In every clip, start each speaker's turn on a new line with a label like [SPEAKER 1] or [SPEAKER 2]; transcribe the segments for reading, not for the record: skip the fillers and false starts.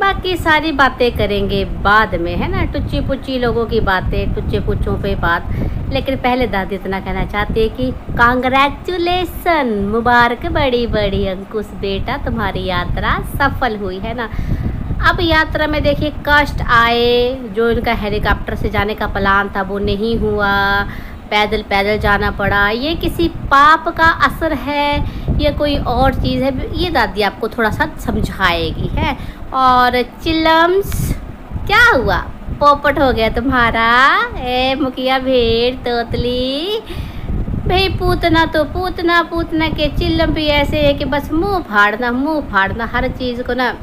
[SPEAKER 1] बाकी सारी बातें करेंगे बाद में, है ना। टुच्ची पुच्ची लोगों की बातें, टुच्चे पुच्चों पे बात। लेकिन पहले दादी इतना कहना चाहती है कि कांग्रेचुलेसन, मुबारक बड़ी बड़ी अंकुश बेटा, तुम्हारी यात्रा सफल हुई, है ना। अब यात्रा में देखिए कष्ट आए, जो इनका हेलीकॉप्टर से जाने का प्लान था वो नहीं हुआ, पैदल पैदल जाना पड़ा। ये किसी पाप का असर है या कोई और चीज़ है, ये दादी आपको थोड़ा सा समझाएगी, है। और चिलम्स, क्या हुआ, पोपट हो गया तुम्हारा, ए मुखिया भेड़ तोतली भाई। पूतना तो पूतना, पूतना के चिल्लम भी ऐसे है कि बस मुंह फाड़ना हर चीज़ को ना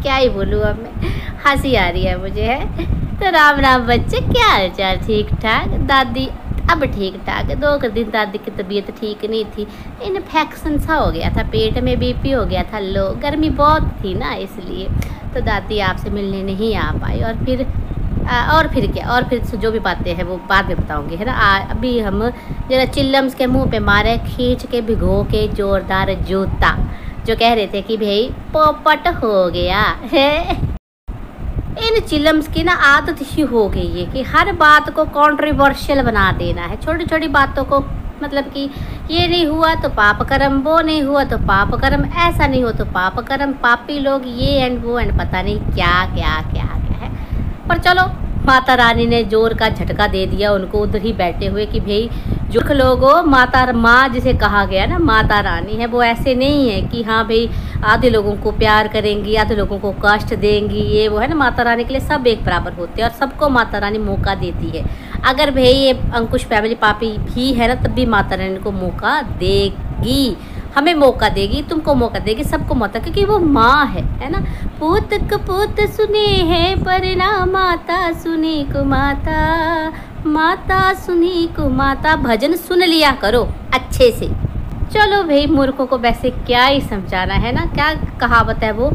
[SPEAKER 1] क्या ही बोलूँ अब मैं, हंसी आ रही है मुझे, है। तो राम राम बच्चे, क्या हाल चाल, ठीक ठाक। दादी अब ठीक ठाक है। 2 दिन दादी की तबीयत ठीक नहीं थी, इन्फेक्शन सा हो गया था, पेट में बीपी हो गया था लो, गर्मी बहुत थी ना इसलिए। तो दादी आपसे मिलने नहीं आ पाई। और फिर क्या, और फिर जो भी बातें हैं वो बाद में बताऊंगी, है ना। अभी हम जरा चिल्लम्स के मुंह पे मारे खींच के भिगो के जोरदार जूता, जो कह रहे थे कि भाई पोपट हो गया है। इन चिलम्स की ना आदत ही हो गई है कि हर बात को कंट्रोवर्शियल बना देना है, छोटी छोटी बातों को, मतलब कि ये नहीं हुआ तो पाप कर्म, वो नहीं हुआ तो पाप कर्म, ऐसा नहीं हो तो पाप कर्म, पापी लोग ये एंड वो एंड पता नहीं क्या क्या क्या क्या है। पर चलो, माता रानी ने जोर का झटका दे दिया उनको उधर ही बैठे हुए कि भाई जो लोगों माँ जिसे कहा गया ना माता रानी है, वो ऐसे नहीं है कि हाँ भाई आधे लोगों को प्यार करेंगी, आधे लोगों को कष्ट देंगी, ये वो, है ना। माता रानी के लिए सब एक बराबर होते हैं और सबको माता रानी मौका देती है। अगर भाई ये अंकुश फैमिली पापी भी है ना, तब भी माता रानी को मौका देगी, हमें मौका देगी, तुमको मौका देगी, सबको मौका, क्योंकि वो माँ है ना। पूत कपूत सुने हैं पर ना माता सुनी को माता, माता सुनी को माता। भजन सुन लिया करो अच्छे से। चलो भाई, मूर्खों को वैसे क्या ही समझाना है ना, क्या कहावत है वो,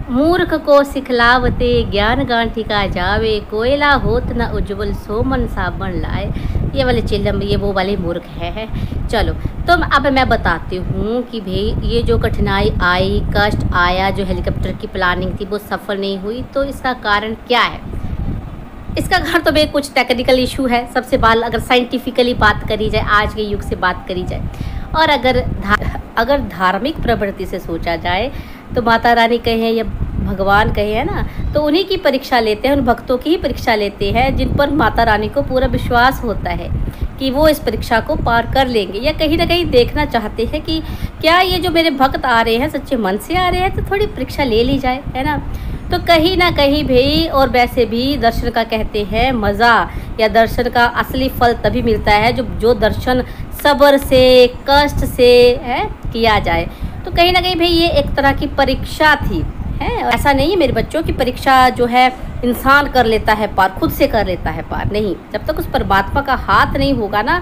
[SPEAKER 1] मूर्ख को सिखलावते ज्ञान गांठी का जावे, कोयला होत न उज्जवल सोमन साबन लाए। ये वाले चिल्लम, ये वो वाले मूर्ख है। चलो, तो अब मैं बताती हूँ कि भाई ये जो कठिनाई आई, कष्ट आया, जो हेलीकॉप्टर की प्लानिंग थी वो सफल नहीं हुई, तो इसका कारण क्या है। इसका कारण तो भाई कुछ टेक्निकल इशू है सबसे बाल, अगर साइंटिफिकली बात करी जाए, आज के युग से बात करी जाए, और अगर धार्मिक प्रवृत्ति से सोचा जाए तो माता रानी कहे या भगवान कहे, है ना, तो उन्हीं की परीक्षा लेते हैं, उन भक्तों की ही परीक्षा लेते हैं जिन पर माता रानी को पूरा विश्वास होता है कि वो इस परीक्षा को पार कर लेंगे, या कहीं ना कहीं देखना चाहते हैं कि क्या ये जो मेरे भक्त आ रहे हैं सच्चे मन से आ रहे हैं, तो थोड़ी परीक्षा ले ली जाए, है ना। तो कहीं ना कहीं भाई, और वैसे भी दर्शन का कहते हैं मज़ा, या दर्शन का असली फल तभी मिलता है जो दर्शन सब्र से, कष्ट से है किया जाए। तो कहीं ना कहीं भाई ये एक तरह की परीक्षा थी, है। ऐसा नहीं है मेरे बच्चों की परीक्षा जो है इंसान कर लेता है पार, खुद से कर लेता है पार, नहीं। जब तक उस परमात्मा का हाथ नहीं होगा ना,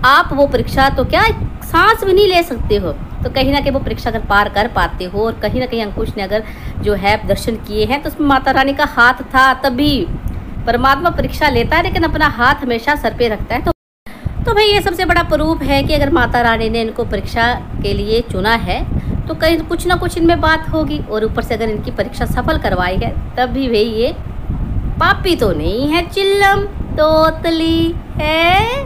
[SPEAKER 1] आप वो परीक्षा तो क्या सांस भी नहीं ले सकते हो। तो कहीं ना कहीं वो परीक्षा अगर पार कर पाते हो, और कहीं ना कहीं अंकुश ने अगर जो है दर्शन किए हैं, तो उसमें माता रानी का हाथ था, तभी परमात्मा परीक्षा लेता है लेकिन अपना हाथ हमेशा सर पे रखता है। तो भाई ये सबसे बड़ा प्रूफ है कि अगर माता रानी ने इनको परीक्षा के लिए चुना है तो कहीं कुछ ना कुछ इनमें बात होगी, और ऊपर से अगर इनकी परीक्षा सफल करवाई है तब भी भाई ये पापी तो नहीं है, चिल्लम तोतली है,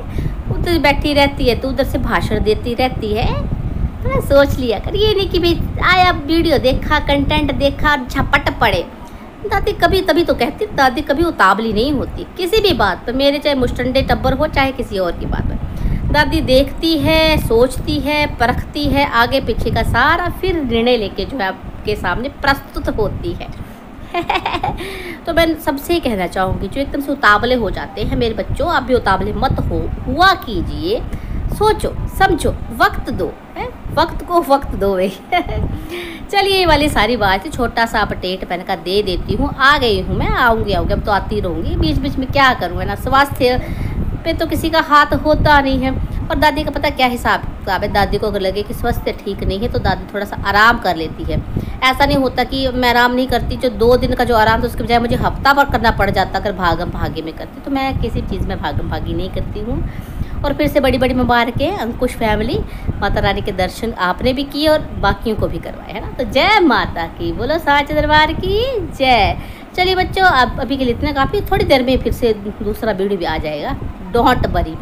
[SPEAKER 1] उधर बैठी रहती है तो उधर से भाषण देती रहती है। तो मैं सोच लिया कर, ये नहीं कि भाई आया वीडियो देखा, कंटेंट देखा, झपट पड़े। दादी कभी तभी तो कहती, दादी कभी उतावली नहीं होती किसी भी बात पर, मेरे चाहे मुस्टंडे टब्बर हो चाहे किसी और की बात पर। दादी देखती है, सोचती है, परखती है आगे पीछे का सारा, फिर निर्णय लेके जो है आपके सामने प्रस्तुत होती है। तो मैं सबसे कहना चाहूँगी जो एकदम से उतावले हो जाते हैं, मेरे बच्चों आप भी उतावले मत हुआ कीजिए, सोचो समझो, वक्त दो, है, वक्त को वक्त दो भाई। चलिए ये वाली सारी बात है, छोटा सा अपडेट मैंने का दे देती हूँ। आ गई हूँ मैं, आऊँगी अब तो आती रहूँगी, बीच बीच में क्या करूँ, है ना। स्वास्थ्य पे तो किसी का हाथ होता नहीं है। और दादी का पता क्या हिसाब किताब है, दादी को अगर लगे कि स्वास्थ्य ठीक नहीं है तो दादी थोड़ा सा आराम कर लेती है। ऐसा नहीं होता कि मैं आराम नहीं करती, जो 2 दिन का जो आराम था उसके बजाय मुझे हफ्ता भर करना पड़ जाता अगर भागम भागी में करती, तो मैं किसी चीज़ में भागम भागी नहीं करती हूँ। और फिर से बड़ी बड़ी मुबारकें अंकुश फैमिली, माता रानी के दर्शन आपने भी किए और बाकियों को भी करवाए, है ना। तो जय माता की, बोलो साचे दरबार की जय। चलिए बच्चों, अब अभी के लिए इतना काफ़ी, थोड़ी देर में फिर से दूसरा वीडियो भी आ जाएगा। डोंट वरी,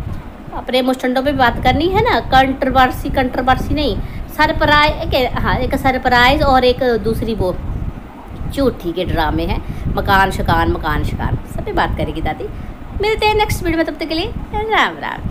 [SPEAKER 1] अपने मुस्टंडों पे बात करनी है ना, कंट्रोवर्सी नहीं, सरप्राइज, हाँ एक सरप्राइज और एक दूसरी वो झूठी के ड्रामे हैं, मकान शकान सब पे बात करेगी दादी। मिलते हैं नेक्स्ट वीडियो में, तब तक के लिए राम राम।